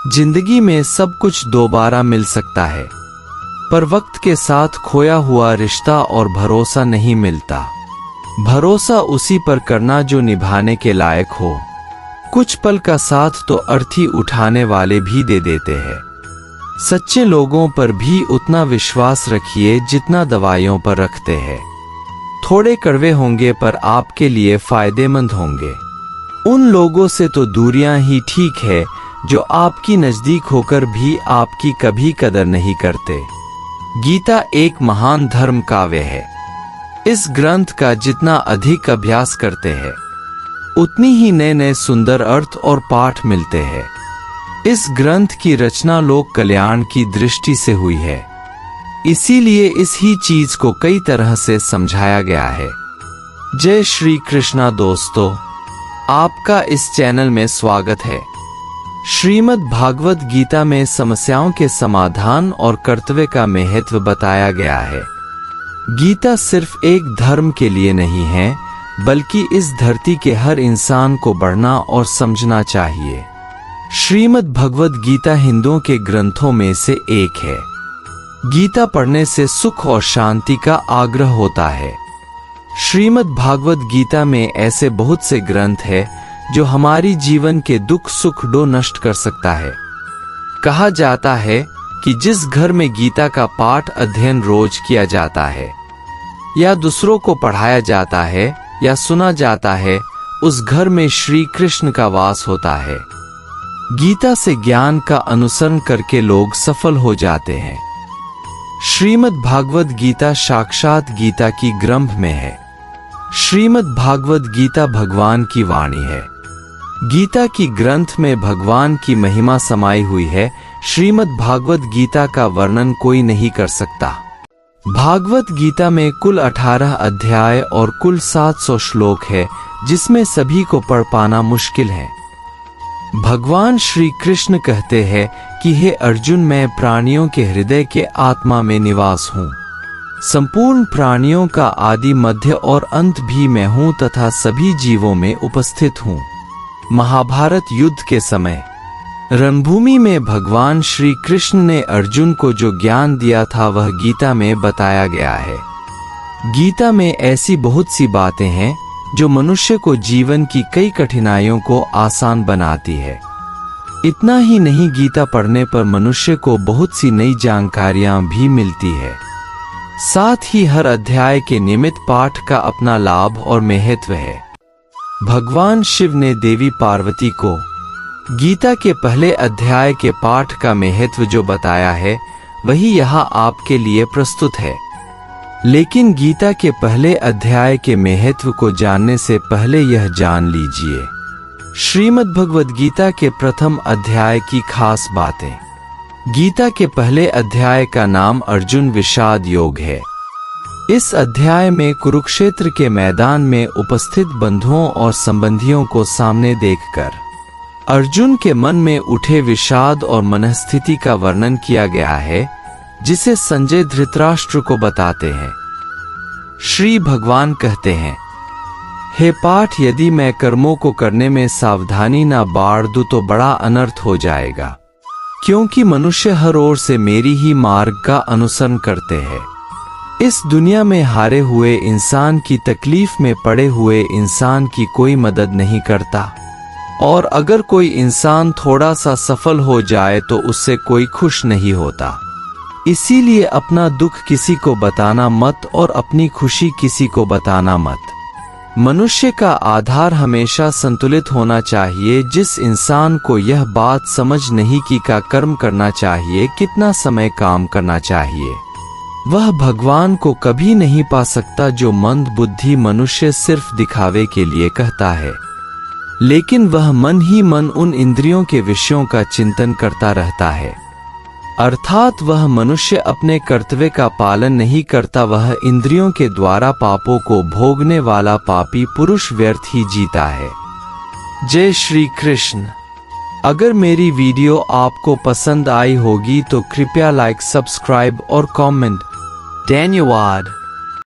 जिंदगी में सब कुछ दोबारा मिल सकता है, पर वक्त के साथ खोया हुआ रिश्ता और भरोसा नहीं मिलता। भरोसा उसी पर करना जो निभाने के लायक हो। कुछ पल का साथ तो अर्थी उठाने वाले भी दे देते हैं। सच्चे लोगों पर भी उतना विश्वास रखिए जितना दवाइयों पर रखते हैं। थोड़े कड़वे होंगे पर आपके लिए फायदेमंद होंगे। उन लोगों से तो दूरियां ही ठीक है जो आपकी नजदीक होकर भी आपकी कभी कदर नहीं करते। गीता एक महान धर्म काव्य है। इस ग्रंथ का जितना अधिक अभ्यास करते हैं उतनी ही नए नए सुंदर अर्थ और पाठ मिलते हैं। इस ग्रंथ की रचना लोक कल्याण की दृष्टि से हुई है, इसीलिए इस ही चीज को कई तरह से समझाया गया है। जय श्री कृष्णा दोस्तों, आपका इस चैनल में स्वागत है। श्रीमद् भागवत गीता में समस्याओं के समाधान और कर्तव्य का महत्व बताया गया है। गीता सिर्फ एक धर्म के लिए नहीं है, बल्कि इस धरती के हर इंसान को बढ़ना और समझना चाहिए। श्रीमद् भगवत गीता हिंदुओं के ग्रंथों में से एक है। गीता पढ़ने से सुख और शांति का आग्रह होता है। श्रीमद् भागवत गीता में ऐसे बहुत से ग्रंथ हैं जो हमारी जीवन के दुख सुख डो नष्ट कर सकता है। कहा जाता है कि जिस घर में गीता का पाठ अध्ययन रोज किया जाता है या दूसरों को पढ़ाया जाता है या सुना जाता है, उस घर में श्री कृष्ण का वास होता है। गीता से ज्ञान का अनुसरण करके लोग सफल हो जाते हैं। श्रीमद् भागवत गीता साक्षात गीता की ग्रंथ में है। श्रीमद् भागवत गीता भगवान की वाणी है। गीता की ग्रंथ में भगवान की महिमा समाई हुई है। श्रीमद् भागवत गीता का वर्णन कोई नहीं कर सकता। भागवत गीता में कुल 18 अध्याय और कुल 700 श्लोक है, जिसमें सभी को पढ़ पाना मुश्किल है। भगवान श्री कृष्ण कहते हैं कि हे अर्जुन, मैं प्राणियों के हृदय के आत्मा में निवास हूँ। संपूर्ण प्राणियों का आदि मध्य और अंत भी मैं हूँ तथा सभी जीवों में उपस्थित हूँ। महाभारत युद्ध के समय रणभूमि में भगवान श्री कृष्ण ने अर्जुन को जो ज्ञान दिया था वह गीता में बताया गया है। गीता में ऐसी बहुत सी बातें हैं जो मनुष्य को जीवन की कई कठिनाइयों को आसान बनाती है। इतना ही नहीं, गीता पढ़ने पर मनुष्य को बहुत सी नई जानकारियां भी मिलती है। साथ ही हर अध्याय के नियमित पाठ का अपना लाभ और महत्व है। भगवान शिव ने देवी पार्वती को गीता के पहले अध्याय के पाठ का महत्व जो बताया है वही यहाँ आपके लिए प्रस्तुत है। लेकिन गीता के पहले अध्याय के महत्व को जानने से पहले यह जान लीजिए श्रीमद् भगवद गीता के प्रथम अध्याय की खास बातें। गीता के पहले अध्याय का नाम अर्जुन विषाद योग है। इस अध्याय में कुरुक्षेत्र के मैदान में उपस्थित बंधुओं और संबंधियों को सामने देखकर अर्जुन के मन में उठे विषाद और मनस्थिति का वर्णन किया गया है, जिसे संजय धृतराष्ट्र को बताते हैं। श्री भगवान कहते हैं, हे पाठ, यदि मैं कर्मों को करने में सावधानी ना बाढ़ दूं तो बड़ा अनर्थ हो जाएगा, क्योंकि मनुष्य हर ओर से मेरी ही मार्ग का अनुसरण करते हैं। इस दुनिया में हारे हुए इंसान की तकलीफ में पड़े हुए इंसान की कोई मदद नहीं करता, और अगर कोई इंसान थोड़ा सा सफल हो जाए तो उससे कोई खुश नहीं होता। इसीलिए अपना दुख किसी को बताना मत और अपनी खुशी किसी को बताना मत। मनुष्य का आधार हमेशा संतुलित होना चाहिए। जिस इंसान को यह बात समझ नहीं कि क्या कर्म करना चाहिए, कितना समय काम करना चाहिए, वह भगवान को कभी नहीं पा सकता। जो मंद बुद्धि मनुष्य सिर्फ दिखावे के लिए कहता है, लेकिन वह मन ही मन उन इंद्रियों के विषयों का चिंतन करता रहता है, अर्थात वह मनुष्य अपने कर्तव्य का पालन नहीं करता। वह इंद्रियों के द्वारा पापों को भोगने वाला पापी पुरुष व्यर्थ ही जीता है। जय श्री कृष्ण। अगर मेरी वीडियो आपको पसंद आई होगी तो कृपया लाइक, सब्सक्राइब और कमेंट। धन्यवाद।